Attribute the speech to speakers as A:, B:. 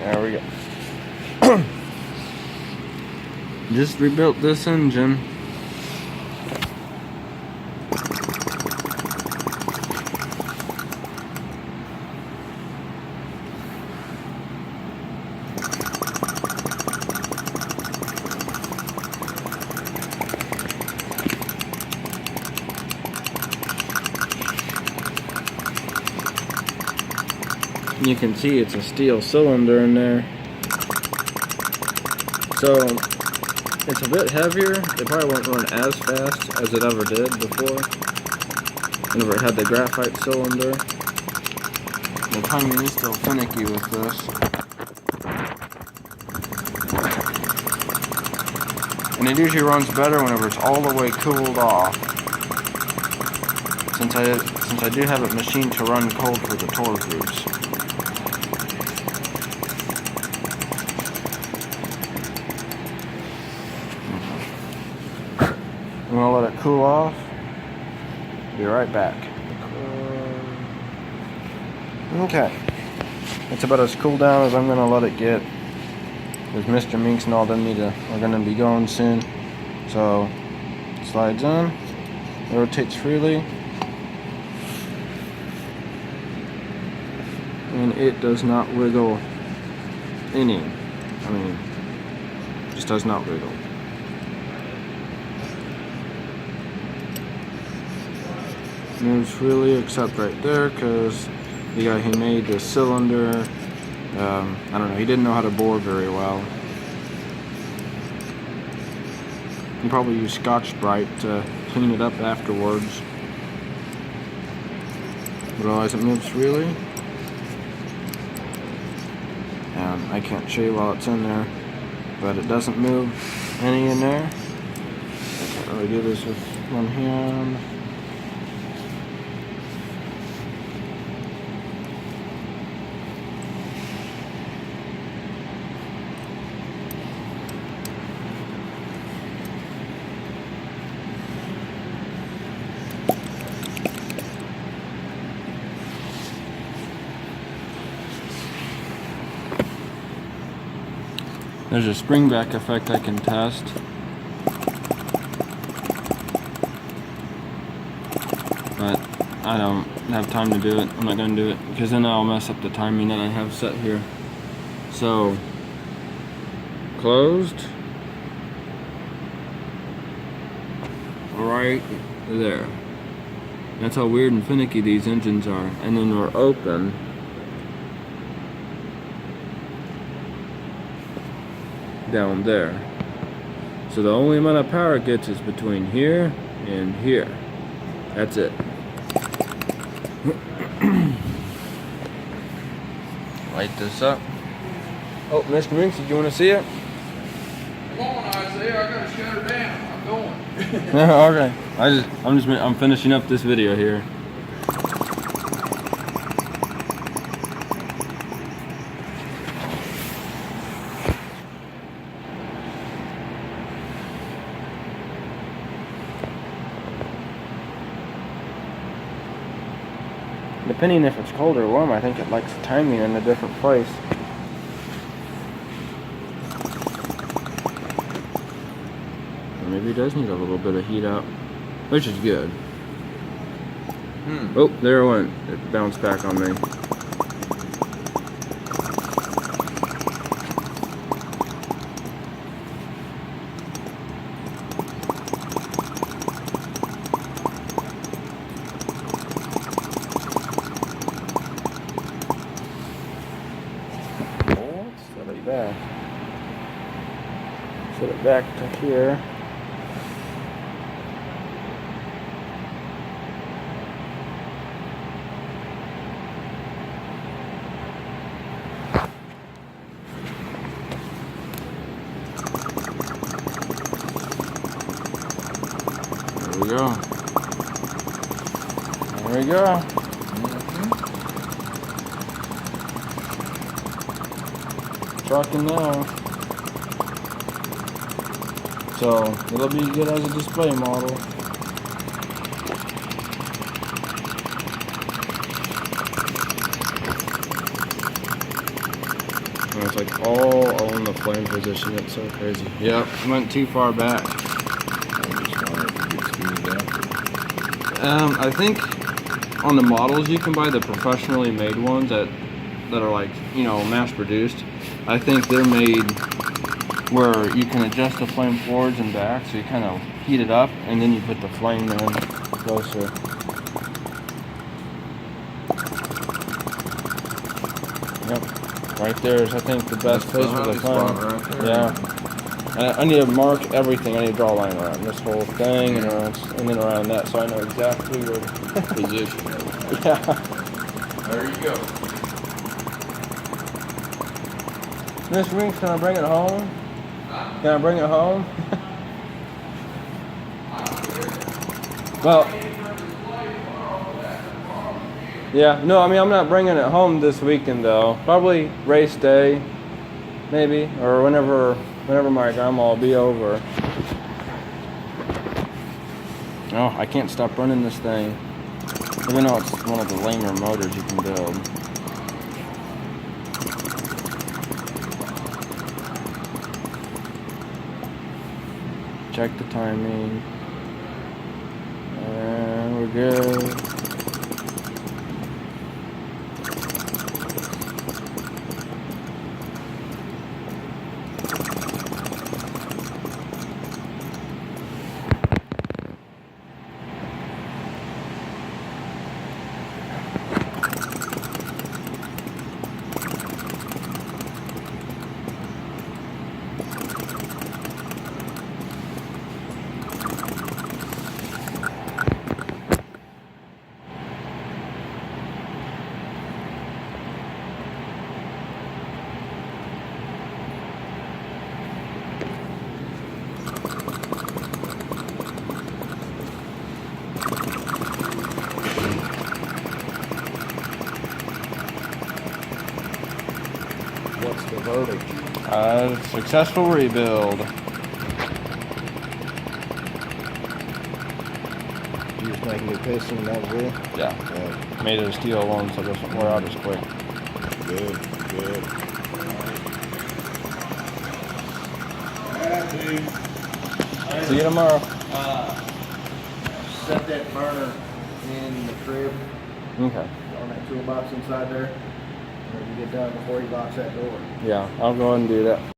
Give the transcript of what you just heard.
A: There we go. Just rebuilt this engine. You can see it's a steel cylinder in there, so it's a bit heavier. It probably won't run as fast as it ever did before, whenever it had the graphite cylinder. The timing is still finicky with this, and it usually runs better whenever it's all the way cooled off. Since I do have it machined to run cold for the torque groups. I'm going to let it cool off. Be right back. Okay. It's about as cool down as I'm going to let it get. Because Mr. Minks and all them are going to be going soon. So, slides in. Rotates freely. And it does not wiggle any. Just does not wiggle. Moves freely except right there, because the guy who made the cylinder, I don't know, he didn't know how to bore very well. He probably used Scotch-Brite to clean it up afterwards. But otherwise it moves freely. And I can't show you while it's in there, but it doesn't move any in there. I can't really do this with one hand. There's a spring back effect I can test. But I don't have time to do it. I'm not going to do it because then I'll mess up the timing that I have set here. So, closed. Right there. That's how weird and finicky these engines are. And then we're open. Down there. So the only amount of power it gets is between here and here. That's it. Light this up. Oh, Mr. Minks, did you want to see it?
B: Come on, Isaiah, I gotta shut her down. I'm going.
A: No, okay. I'm finishing up this video here. Depending if it's cold or warm, I think it likes timing in a different place. Or maybe it does need a little bit of heat out, which is good. Oh, there it went. It bounced back on me. Back. Set it back to here. There we go. There we go. Trucking now. So it'll be good as a display model. And it's like all in the flame position. It's so crazy. Yep, went too far back. I think on the models you can buy the professionally made ones that are like, you know, mass produced. I think they're made where you can adjust the flame forwards and back, so you kind of heat it up and then you put the flame in closer. Yep, right there is, I think, the best place for the flame.
B: Right,
A: yeah. I need to mark everything. I need to draw a line around this whole thing and then around that, so I know exactly where to
B: position it.
A: Yeah.
B: There you go.
A: Miss Rinks, can I bring it home? Can I bring it home? Well, yeah, no, I mean, I'm not bringing it home this weekend though. Probably race day, maybe, or whenever my grandma will be over. Oh, I can't stop running this thing, even though it's one of the lamer motors you can build. Check the timing, and we're good.
B: What's the verdict?
A: Successful rebuild.
B: You just make a new piston and that was it?
A: Yeah. Made it a steel one so it doesn't wear out as quick.
B: Good. Alright, dude.
A: See you tomorrow.
B: Set that burner in the crib
A: Okay.
B: on that toolbox inside there. When you get done, before you lock that door.
A: Yeah, I'll go ahead and do that.